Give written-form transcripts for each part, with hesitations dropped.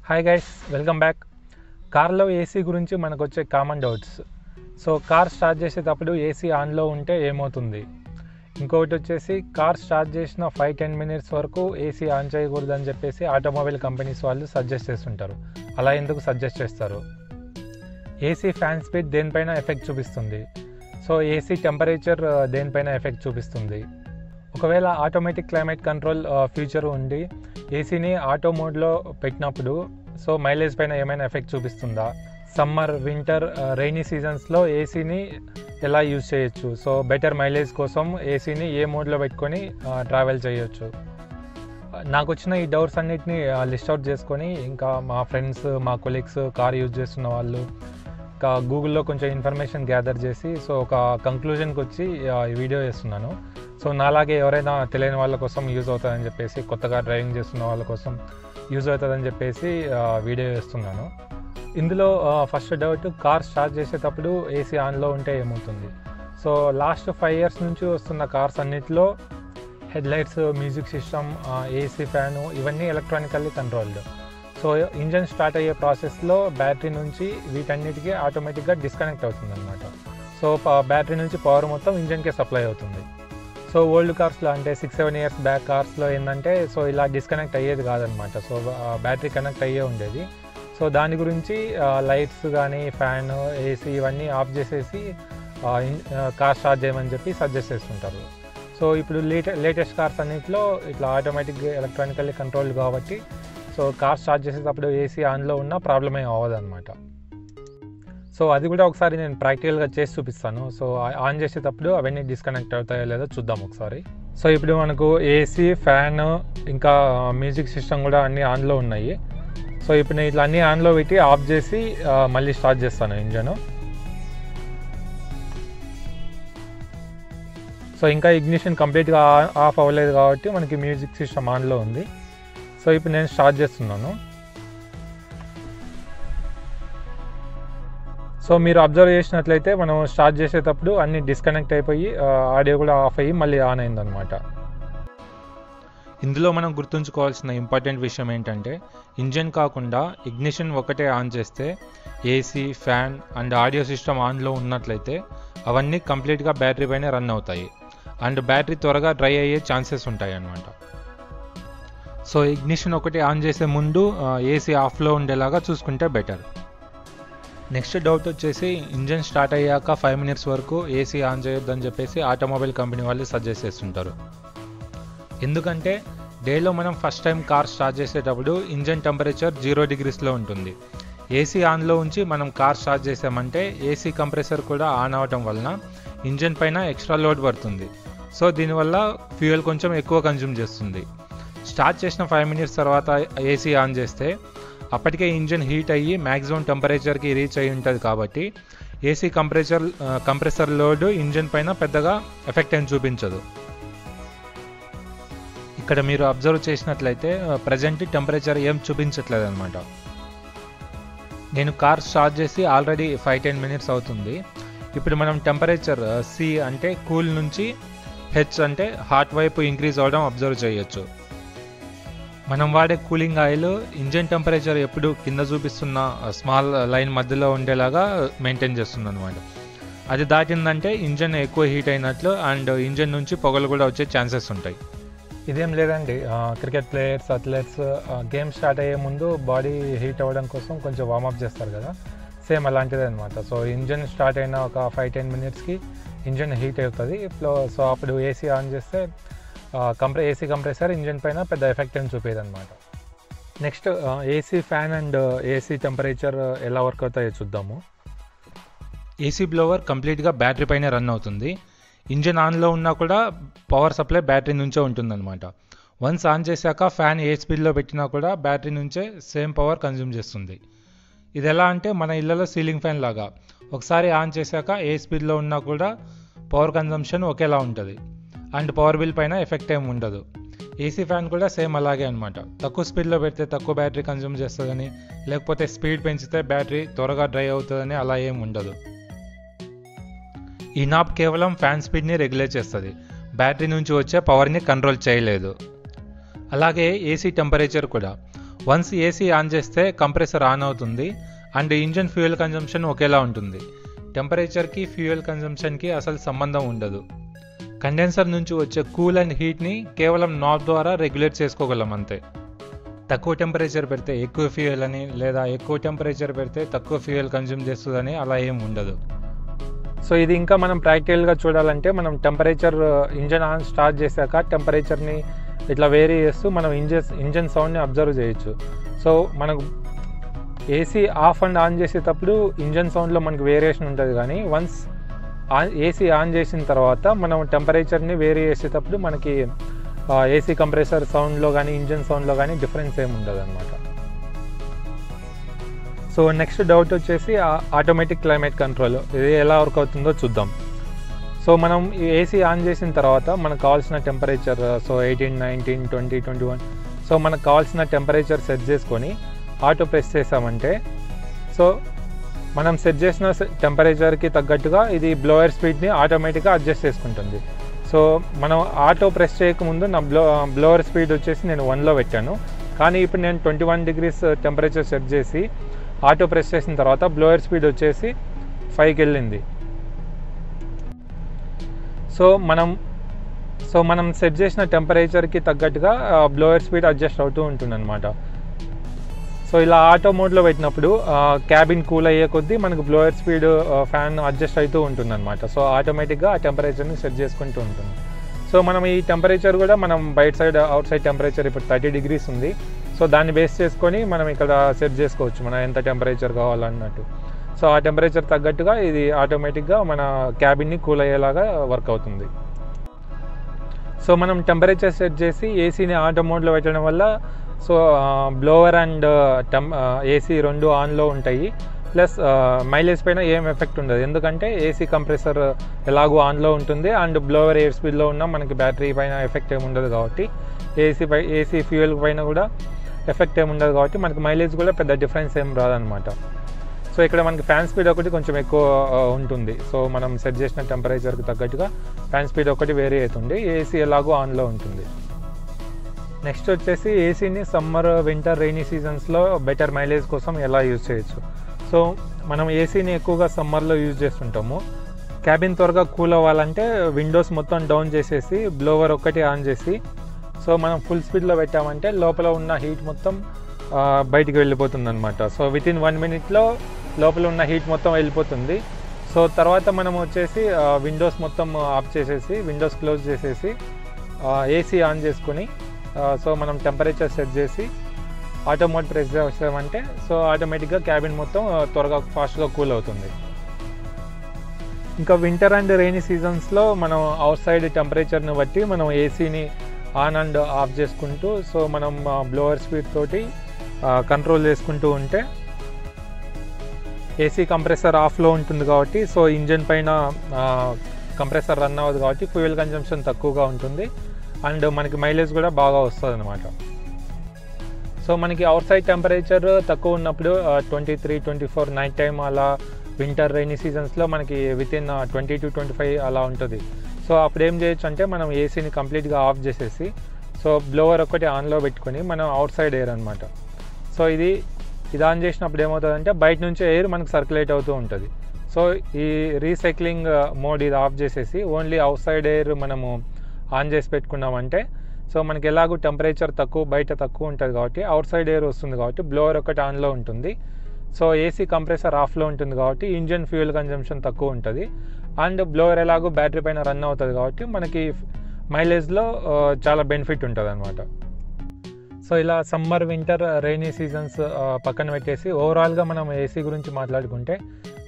Hi guys, welcome back. కార్లో AC గురించి మనకు వచ్చే common doubts. So car start చేసేటప్పుడు ఏసీ ఆన్లో ఉంటే ఏమవుతుంది? ఇంకొకటి వచ్చేసి కార్ స్టార్ట్ చేసిన 5-10 మినిట్స్ వరకు ఏసీ ఆన్ చేయకూడదని చెప్పేసి ఆటోమొబైల్ కంపెనీస్ వాళ్ళు సజెస్ట్ చేస్తుంటారు. అలా ఎందుకు సజెస్ట్ చేస్తారు? ఏసీ ఫ్యాన్ స్పీడ్ దేనిపైన ఎఫెక్ట్ చూపిస్తుంది? సో ఏసీ టెంపరేచర్ దేనిపైన ఎఫెక్ట్ చూపిస్తుంది? ఒకవేళ ఆటోమేటిక్ క్లైమేట్ కంట్రోల్ ఫీచర్ ఉండి ఏసీని ఆటో మోడ్లో పెట్టినప్పుడు సో మైలేజ్ పైన ఏమైనా ఎఫెక్ట్ చూపిస్తుందా? సమ్మర్, వింటర్, రైనీ సీజన్స్లో ఏసీని ఎలా యూజ్ చేయొచ్చు? సో బెటర్ మైలేజ్ కోసం ఏసీని ఏ మోడ్లో పెట్టుకొని ట్రావెల్ చేయొచ్చు? నాకు వచ్చిన ఈ డౌట్స్ అన్నిటిని లిస్ట్ అవుట్ చేసుకొని ఇంకా మా ఫ్రెండ్స్, మా కొలీగ్స్ కార్ యూజ్ చేస్తున్న వాళ్ళు ఇంకా గూగుల్లో కొంచెం ఇన్ఫర్మేషన్ గ్యాదర్ చేసి సో ఒక కంక్లూజన్కి వచ్చి ఈ వీడియో చేస్తున్నాను. సో నాలాగే ఎవరైనా తెలియని వాళ్ళ కోసం యూజ్ అవుతుందని చెప్పేసి, కొత్తగా డ్రైవింగ్ చేస్తున్న వాళ్ళ కోసం యూజ్ అవుతుందని చెప్పేసి వీడియో చేస్తున్నాను. ఇందులో ఫస్ట్ డౌట్, కార్ స్టార్ట్ చేసేటప్పుడు ఏసీ ఆన్లో ఉంటే ఏమవుతుంది? సో లాస్ట్ 5 years నుంచి వస్తున్న కార్స్ అన్నిటిలో headlights, music system, AC fan ఇవన్నీ electronically controlled. So engine start అయ్యే ప్రాసెస్లో బ్యాటరీ నుంచి వీటన్నిటికీ ఆటోమేటిక్గా డిస్కనెక్ట్ అవుతుంది అనమాట. సో బ్యాటరీ నుంచి పవర్ మొత్తం ఇంజన్కే సప్లై అవుతుంది. సో ఓల్డ్ కార్స్లో అంటే 6-7 years బ్యాక్ కార్స్లో ఏంటంటే సో ఇలా డిస్కనెక్ట్ అయ్యేది కాదనమాట. సో బ్యాటరీ కనెక్ట్ అయ్యే ఉండేది. సో దాని గురించి లైట్స్ కానీ, ఫ్యాన్, ఏసీ ఇవన్నీ ఆఫ్ చేసేసి కార్ స్టార్ట్ చేయమని చెప్పి సజెస్ట్ చేస్తుంటారు. సో ఇప్పుడు లేటెస్ట్ కార్స్ అన్నింటిలో ఇట్లా ఆటోమేటిక్ ఎలక్ట్రానికల్లీ కంట్రోల్డ్ కాబట్టి సో కార్ స్టార్ట్ చేసేటప్పుడు ఏసీ ఆన్లో ఉన్న ప్రాబ్లం ఏం అవ్వదు అనమాట. సో అది కూడా ఒకసారి నేను ప్రాక్టికల్గా చేసి చూపిస్తాను. సో ఆన్ చేసేటప్పుడు అవన్నీ డిస్కనెక్ట్ అవుతాయో లేదో చూద్దాం ఒకసారి. సో ఇప్పుడు మనకు ఏసీ, ఫ్యాన్, ఇంకా మ్యూజిక్ సిస్టమ్ కూడా అన్నీ ఆన్లో ఉన్నాయి. సో ఇప్పుడు నేను ఇట్లా అన్నీ ఆన్లో పెట్టి ఆఫ్ చేసి మళ్ళీ స్టార్ట్ చేస్తాను ఇంజను. సో ఇంకా ఇగ్నిషన్ కంప్లీట్గా ఆఫ్ అవ్వలేదు కాబట్టి మనకి మ్యూజిక్ సిస్టమ్ ఆన్లో ఉంది. సో ఇప్పుడు నేను స్టార్ట్ చేస్తున్నాను. సో మీరు అబ్జర్వ్ చేసినట్లయితే మనం స్టార్ట్ చేసేటప్పుడు అన్నీ డిస్కనెక్ట్ అయిపోయి ఆడియో కూడా ఆఫ్ అయ్యి మళ్ళీ ఆన్ అయిందనమాట. ఇందులో మనం గుర్తుంచుకోవాల్సిన ఇంపార్టెంట్ విషయం ఏంటంటే, ఇంజన్ కాకుండా ఇగ్నిషన్ ఒకటే ఆన్ చేస్తే AC, fan and audio system ఆన్లో ఉన్నట్లయితే అవన్నీ కంప్లీట్గా బ్యాటరీ పైన రన్ అవుతాయి అండ్ బ్యాటరీ త్వరగా డ్రై అయ్యే ఛాన్సెస్ ఉంటాయి అన్నమాట. సో ఇగ్నిషన్ ఒకటి ఆన్ చేసే ముందు ఏసీ ఆఫ్లో ఉండేలాగా చూసుకుంటే బెటర్. నెక్స్ట్ డౌట్ వచ్చేసి, ఇంజన్ స్టార్ట్ అయ్యాక 5 minutes వరకు ఏసీ ఆన్ చేయొద్దని చెప్పేసి ఆటోమొబైల్ కంపెనీ వాళ్ళు సజెస్ట్ చేస్తుంటారు. ఎందుకంటే డేలో మనం ఫస్ట్ టైం కార్ స్టార్ట్ చేసేటప్పుడు ఇంజన్ టెంపరేచర్ 0 degreesలో ఉంటుంది. ఏసీ ఆన్లో ఉంచి మనం కార్ స్టార్ట్ చేసామంటే ఏసీ కంప్రెసర్ కూడా ఆన్ అవ్వటం వలన ఇంజన్ పైన ఎక్స్ట్రా లోడ్ పడుతుంది. సో దీనివల్ల ఫ్యూయల్ కొంచెం ఎక్కువ కన్జ్యూమ్ చేస్తుంది. స్టార్ట్ చేసిన 5 minutes తర్వాత ఏసీ ఆన్ చేస్తే అప్పటికే ఇంజన్ హీట్ అయ్యి మ్యాక్సిమం టెంపరేచర్కి రీచ్ అయి ఉంటుంది కాబట్టి ఏసీ కంప్రెసర్ లోడ్ ఇంజన్ పైన పెద్దగా ఎఫెక్ట్ ఏం చూపించదు. ఇక్కడ మీరు అబ్జర్వ్ చేసినట్లయితే ప్రజెంట్ టెంపరేచర్ ఏం చూపించట్లేదు అనమాట. నేను కార్ స్టార్ట్ చేసి ఆల్రెడీ 5-10 minutes అవుతుంది. ఇప్పుడు మనం టెంపరేచర్ సి అంటే కూల్ నుంచి హెచ్ అంటే హాట్ వైపు ఇంక్రీజ్ అవ్వడం అబ్జర్వ్ చేయొచ్చు. మనం వాడే కూలింగ్ ఆయిల్ ఇంజన్ టెంపరేచర్ ఎప్పుడు కింద చూపిస్తున్న స్మాల్ లైన్ మధ్యలో ఉండేలాగా మెయింటైన్ చేస్తుంది అనమాట. అది దాటిందంటే ఇంజన్ ఎక్కువ హీట్ అయినట్లు అండ్ ఇంజన్ నుంచి పొగలు కూడా వచ్చే ఛాన్సెస్ ఉంటాయి. ఇదేం లేదండి, cricket players, athletes game start అయ్యే ముందు బాడీ హీట్ అవ్వడం కోసం కొంచెం వార్మప్ చేస్తారు కదా, సేమ్ అలాంటిదే అనమాట. సో ఇంజన్ స్టార్ట్ అయిన ఒక 5-10 minutesకి ఇంజన్ హీట్ అవుతుంది. సో అప్పుడు ఏసీ ఆన్ చేస్తే ఏసీ కంప్రెసర్ ఇంజన్ పైన పెద్ద ఎఫెక్ట్ ఏం చూపేది అనమాట. Next AC fan and AC temperature ఎలా వర్క్ అవుతాయో చూద్దాము. ఏసీ బ్లోవర్ కంప్లీట్గా బ్యాటరీ పైన రన్ అవుతుంది. ఇంజన్ ఆన్లో ఉన్నా కూడా పవర్ సప్లై బ్యాటరీ నుంచే ఉంటుందన్నమాట. వన్స్ ఆన్ చేశాక ఫ్యాన్ ఏ స్పీడ్లో పెట్టినా కూడా బ్యాటరీ నుంచే సేమ్ పవర్ కన్జ్యూమ్ చేస్తుంది. ఇది ఎలా అంటే మన ఇళ్లలో సీలింగ్ ఫ్యాన్ లాగా, ఒకసారి ఆన్ చేశాక ఏ స్పీడ్లో ఉన్నా కూడా పవర్ కన్జంప్షన్ ఒకేలా ఉంటుంది అండ్ పవర్ బిల్ పైన ఎఫెక్ట్ ఏమి ఉండదు. ఏసీ ఫ్యాన్ కూడా సేమ్ అలాగే అనమాట. తక్కువ స్పీడ్లో పెడితే తక్కువ బ్యాటరీ కన్జ్యూమ్ చేస్తుందని, లేకపోతే స్పీడ్ పెంచితే బ్యాటరీ త్వరగా డ్రై అవుతుందని అలా ఏమి ఉండదు. ఈ నాబ్ కేవలం ఫ్యాన్ స్పీడ్ని రెగ్యులేట్ చేస్తుంది, బ్యాటరీ నుంచి వచ్చే పవర్ని కంట్రోల్ చేయలేదు. అలాగే ఏసీ టెంపరేచర్ కూడా వన్స్ ఏసీ ఆన్ చేస్తే కంప్రెసర్ ఆన్ అవుతుంది అండ్ ఇంజన్ ఫ్యూయల్ కన్జంప్షన్ ఒకేలా ఉంటుంది. టెంపరేచర్కి ఫ్యూయల్ కన్జంప్షన్కి అసలు సంబంధం ఉండదు. కండెన్సర్ నుంచి వచ్చే కూల్ అండ్ హీట్ని కేవలం నాబ్ ద్వారా రెగ్యులేట్ చేసుకోగలం అంతే. తక్కువ టెంపరేచర్ పెడితే ఎక్కువ ఫ్యూయల్ అని, లేదా ఎక్కువ టెంపరేచర్ పెడితే తక్కువ ఫ్యూయల్ కన్జ్యూమ్ చేస్తుందని అలా ఏం ఉండదు. సో ఇది ఇంకా మనం ప్రాక్టికల్గా చూడాలంటే మనం టెంపరేచర్ ఇంజన్ ఆన్ స్టార్ట్ చేశాక టెంపరేచర్ని ఇట్లా వేరీ చేస్తూ మనం ఇంజన్ సౌండ్ని అబ్జర్వ్ చేయొచ్చు. సో మనకు ఏసీ ఆఫ్ అండ్ ఆన్ చేసేటప్పుడు ఇంజన్ సౌండ్లో మనకు వేరియేషన్ ఉంటుంది, కానీ వన్స్ ఏసీ ఆన్ చేసిన తర్వాత మనం టెంపరేచర్ని వేరీ చేసేటప్పుడు మనకి ఏసీ కంప్రెసర్ సౌండ్లో కానీ ఇంజన్ సౌండ్లో కానీ డిఫరెన్స్ ఏమి ఉండదు అనమాట. సో నెక్స్ట్ డౌట్ వచ్చేసి ఆటోమేటిక్ క్లైమేట్ కంట్రోల్, ఇది ఎలా వర్క్ అవుతుందో చూద్దాం. సో మనం ఏసీ ఆన్ చేసిన తర్వాత మనకు కావాల్సిన టెంపరేచర్, సో 18, 19, 20, 21, సో మనకు కావాల్సిన టెంపరేచర్ సెట్ చేసుకొని ఆటో ప్రెస్ చేసామంటే, సో మనం సెట్ చేసిన టెంపరేచర్కి తగ్గట్టుగా ఇది బ్లోయర్ స్పీడ్ని ఆటోమేటిక్గా అడ్జస్ట్ చేసుకుంటుంది. సో మనం ఆటో ప్రెస్ చేయకముందు నా బ్లోవర్ స్పీడ్ వచ్చేసి నేను 1లో పెట్టాను, కానీ ఇప్పుడు నేను 21 degrees టెంపరేచర్ సెట్ చేసి ఆటో ప్రెస్ చేసిన తర్వాత బ్లోయర్ స్పీడ్ వచ్చేసి 5కి వెళ్ళింది. సో మనం సెట్ చేసిన టెంపరేచర్కి తగ్గట్టుగా బ్లోయర్ స్పీడ్ అడ్జస్ట్ అవుతూ ఉంటుంది అనమాట. సో ఇలా ఆటో మోడ్లో పెట్టినప్పుడు క్యాబిన్ కూల్ అయ్యే కొద్దీ మనకు బ్లోయర్ స్పీడ్ ఫ్యాన్ అడ్జస్ట్ అవుతూ ఉంటుంది అనమాట. సో ఆటోమేటిక్గా ఆ టెంపరేచర్ని సెట్ చేసుకుంటూ ఉంటుంది. సో మనం ఈ టెంపరేచర్ కూడా మనం బయట సైడ్ అవుట్ సైడ్ టెంపరేచర్ ఇప్పుడు 30 degrees ఉంది. సో దాన్ని బేస్ చేసుకొని మనం ఇక్కడ సెట్ చేసుకోవచ్చు మనం ఎంత టెంపరేచర్ కావాలన్నట్టు. సో ఆ టెంపరేచర్ తగ్గట్టుగా ఇది ఆటోమేటిక్గా మన క్యాబిన్ని కూల్ అయ్యేలాగా వర్క్ అవుతుంది. సో మనం టెంపరేచర్ సెట్ చేసి ఏసీని ఆటో మోడ్లో పెట్టడం వల్ల సో బ్లోవర్ అండ్ ఏసీ రెండు ఆన్లో ఉంటాయి, ప్లస్ మైలేజ్ పైన ఏం ఎఫెక్ట్ ఉండదు, ఎందుకంటే ఏసీ కంప్రెసర్ ఎలాగో ఆన్లో ఉంటుంది అండ్ బ్లోవర్ ఎయిర్ స్పీడ్లో ఉన్న మనకి బ్యాటరీ పైన ఎఫెక్ట్ ఏమి ఉండదు కాబట్టి, ఏసీ ఫ్యూయల్ పైన కూడా ఎఫెక్ట్ ఏమి ఉండదు కాబట్టి మనకి మైలేజ్ కూడా పెద్ద డిఫరెన్స్ ఏం రాదనమాట. సో ఇక్కడ మనకి ఫ్యాన్ స్పీడ్ ఒకటి కొంచెం ఎక్కువ ఉంటుంది. సో మనం సెట్ చేసిన టెంపరేచర్కి తగ్గట్టుగా ఫ్యాన్ స్పీడ్ ఒకటి వేరీ అవుతుంది, ఏసీ ఎలాగో ఆన్లో ఉంటుంది. నెక్స్ట్ వచ్చేసి ఏసీని సమ్మర్, వింటర్, రెయినీ సీజన్స్లో బెటర్ మైలేజ్ కోసం ఎలా యూజ్ చేయొచ్చు. సో మనం ఏసీని ఎక్కువగా సమ్మర్లో యూజ్ చేస్తుంటాము. క్యాబిన్ త్వరగా కూల్ అవ్వాలంటే విండోస్ మొత్తం డౌన్ చేసేసి బ్లోవర్ ఒక్కటి ఆన్ చేసి, సో మనం ఫుల్ స్పీడ్లో పెట్టామంటే లోపల ఉన్న హీట్ మొత్తం బయటికి వెళ్ళిపోతుంది అనమాట. సో వితిన్ 1 minute లోపల ఉన్న హీట్ మొత్తం వెళ్ళిపోతుంది. సో తర్వాత మనం వచ్చేసి విండోస్ మొత్తం ఆఫ్ చేసేసి, విండోస్ క్లోజ్ చేసేసి ఏసీ ఆన్ చేసుకొని, సో మనం టెంపరేచర్ సెట్ చేసి ఆటో మోడ్ ప్రెస్ చేసామంటే సో ఆటోమేటిక్గా క్యాబిన్ మొత్తం త్వరగా ఫాస్ట్గా కూల్ అవుతుంది. ఇంకా వింటర్ అండ్ రెయినీ సీజన్స్లో మనం అవుట్ సైడ్ టెంపరేచర్ని బట్టి మనం ఏసీని ఆన్ అండ్ ఆఫ్ చేసుకుంటూ, సో మనం బ్లోవర్ స్పీడ్ తోటి కంట్రోల్ చేసుకుంటూ ఉంటే ఏసీ కంప్రెసర్ ఆఫ్లో ఉంటుంది కాబట్టి, సో ఇంజన్ పైన కంప్రెసర్ రన్ అవ్వదు కాబట్టి ఫ్యూయల్ కన్జంప్షన్ తక్కువగా ఉంటుంది అండ్ మనకి మైలేజ్ కూడా బాగా వస్తుంది అనమాట. సో మనకి అవుట్ సైడ్ టెంపరేచర్ తక్కువ ఉన్నప్పుడు 23, 24 నైట్ టైం అలా వింటర్ రెయినీ సీజన్స్లో మనకి వితిన్ 20 to 25 అలా ఉంటుంది. సో అప్పుడు ఏం చేయొచ్చు అంటే మనం ఏసీని కంప్లీట్గా ఆఫ్ చేసేసి, సో బ్లోవర్ ఒకటి ఆన్లో పెట్టుకొని మనం అవుట్ సైడ్ ఎయిర్ అనమాట. సో ఇది ఆన్ చేసినప్పుడు ఏమవుతుందంటే బయట నుంచి ఎయిర్ మనకు సర్క్యులేట్ అవుతూ ఉంటుంది. సో ఈ రీసైక్లింగ్ మోడ్ ఇది ఆఫ్ చేసేసి ఓన్లీ అవుట్ సైడ్ ఎయిర్ మనము ఆన్ చేసి పెట్టుకున్నామంటే, సో మనకి ఎలాగో టెంపరేచర్ బయట తక్కువ ఉంటుంది కాబట్టి అవుట్ సైడ్ ఎయిర్ వస్తుంది కాబట్టి బ్లోవర్ ఒకటి ఆన్లో ఉంటుంది. సో ఏసీ కంప్రెసర్ ఆఫ్లో ఉంటుంది కాబట్టి ఇంజన్ ఫ్యూయల్ కన్జంప్షన్ తక్కువ ఉంటుంది అండ్ బ్లోవర్ ఎలాగో బ్యాటరీ పైన రన్ అవుతుంది కాబట్టి మనకి మైలేజ్లో చాలా బెనిఫిట్ ఉంటుంది అనమాట. సో ఇలా సమ్మర్, వింటర్, రెయినీ సీజన్స్ పక్కన పెట్టేసి ఓవరాల్గా మనం ఏసీ గురించి మాట్లాడుకుంటే,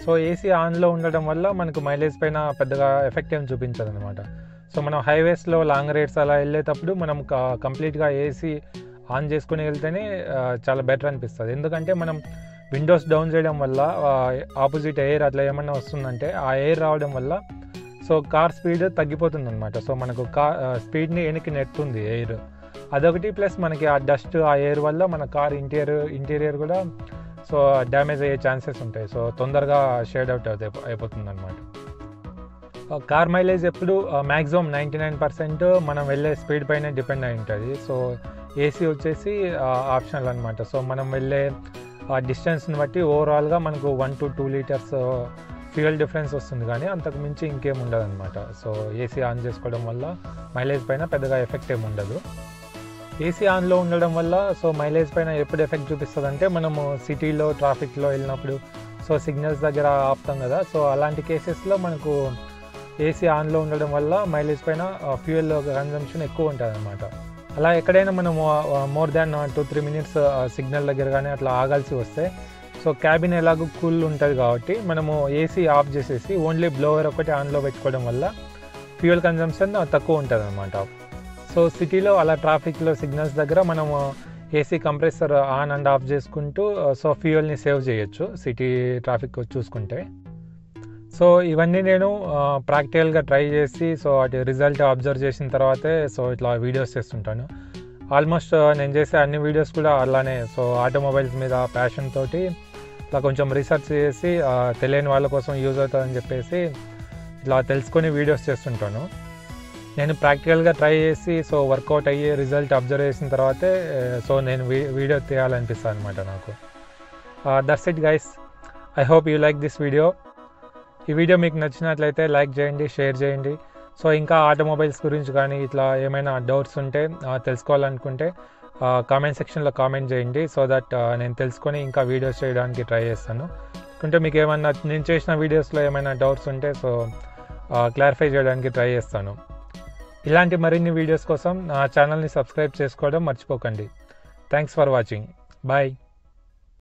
సో ఏసీ ఆన్లో ఉండడం వల్ల మనకు మైలేజ్ పైన పెద్దగా ఎఫెక్ట్ ఏం చూపించదు అనమాట. సో మనం హైవేస్లో లాంగ్ రైడ్స్ అలా వెళ్ళేటప్పుడు మనం కంప్లీట్గా ఏసీ ఆన్ చేసుకుని వెళ్తేనే చాలా బెటర్ అనిపిస్తుంది. ఎందుకంటే మనం విండోస్ డౌన్ చేయడం వల్ల ఆపోజిట్ ఎయిర్ అట్లా ఏమన్నా వస్తుందంటే ఆ ఎయిర్ రావడం వల్ల సో కార్ స్పీడ్ తగ్గిపోతుంది అనమాట. సో మనకు స్పీడ్ని వెనక్కి నెడుతుంది ఎయిర్, అదొకటి. ప్లస్ మనకి ఆ డస్ట్, ఆ ఎయిర్ వల్ల మన కార్ ఇంటీరియర్ కూడా సో డ్యామేజ్ అయ్యే ఛాన్సెస్ ఉంటాయి. సో తొందరగా షేడ్ అవుట్ అయిపోతుంది అనమాట. కార్ మైలేజ్ ఎప్పుడు మ్యాక్సిమం 99% మనం వెళ్ళే స్పీడ్ పైన డిపెండ్ అయి ఉంటుంది. సో ఏసీ వచ్చేసి ఆప్షనల్ అనమాట. సో మనం వెళ్ళే డిస్టెన్స్ని బట్టి ఓవరాల్గా మనకు 1 to 2 లీటర్స్ ఫ్యూయల్ డిఫరెన్స్ వస్తుంది, కానీ అంతకు మించి ఇంకేం ఉండదు అనమాట. సో ఏసీ ఆన్ చేసుకోవడం వల్ల మైలేజ్ పైన పెద్దగా ఎఫెక్ట్ ఏమి ఉండదు. ఏసీ ఆన్లో ఉండడం వల్ల సో మైలేజ్ పైన ఎప్పుడు ఎఫెక్ట్ చూపిస్తుంది అంటే, మనము సిటీలో ట్రాఫిక్లో వెళ్ళినప్పుడు సో సిగ్నల్స్ దగ్గర ఆపుతాం కదా, సో అలాంటి కేసెస్లో మనకు ఏసీ ఆన్లో ఉండడం వల్ల మైలేజ్ పైన ఫ్యూయల్ కన్జంప్షన్ ఎక్కువ ఉంటుంది అనమాట. అలా ఎక్కడైనా మనము మోర్ దాన్ 2-3 మినిట్స్ సిగ్నల్ దగ్గర కానీ అట్లా ఆగాల్సి వస్తే, సో క్యాబిన్ ఎలాగో కూల్ ఉంటుంది కాబట్టి మనము ఏసీ ఆఫ్ చేసేసి ఓన్లీ బ్లోవర్ ఒకటి ఆన్లో పెట్టుకోవడం వల్ల ఫ్యూయల్ కన్జంప్షన్ తక్కువ ఉంటుంది అనమాట. సో సిటీలో అలా ట్రాఫిక్లో సిగ్నల్స్ దగ్గర మనము AC compressor on and of చేసుకుంటూ సో ఫ్యూయల్ని సేవ్ చేయొచ్చు సిటీ ట్రాఫిక్ చూసుకుంటే. సో ఇవన్నీ నేను ప్రాక్టికల్గా ట్రై చేసి సో వాటి రిజల్ట్ అబ్జర్వ్ చేసిన తర్వాతే సో ఇట్లా వీడియోస్ చేస్తుంటాను. ఆల్మోస్ట్ నేను చేసే అన్ని వీడియోస్ కూడా అలానే, సో ఆటోమొబైల్స్ మీద ప్యాషన్ తోటి ఇట్లా కొంచెం రీసెర్చ్ చేసి తెలియని వాళ్ళ కోసం యూజ్ అవుతుందని చెప్పేసి ఇట్లా తెలుసుకొని వీడియోస్ చేస్తుంటాను. నేను ప్రాక్టికల్గా ట్రై చేసి సో వర్కౌట్ అయ్యి రిజల్ట్ అబ్జర్వ్ చేసిన తర్వాతే సో నేను వీడియో తీయాలనిపిస్తుంది అనమాట నాకు. That's it guys, I hope you like this video. ఈ వీడియో మీకు నచ్చినట్లయితే లైక్ చేయండి, షేర్ చేయండి. సో ఇంకా ఆటోమొబైల్స్ గురించి కానీ ఇట్లా ఏమైనా డౌట్స్ ఉంటే తెలుసుకోవాలనుకుంటే కామెంట్ సెక్షన్లో కామెంట్ చేయండి, సో దట్ నేను తెలుసుకొని ఇంకా వీడియోస్ చేయడానికి ట్రై చేస్తాను. అంటే మీకు ఏమన్నా నేను చేసిన వీడియోస్లో ఏమైనా డౌట్స్ ఉంటే సో క్లారిఫై చేయడానికి ట్రై చేస్తాను. ఇలాంటి మరిన్ని వీడియోస్ కోసం నా ఛానల్ని సబ్స్క్రైబ్ చేసుకోవడం మర్చిపోకండి. Thanks for watching. బాయ్.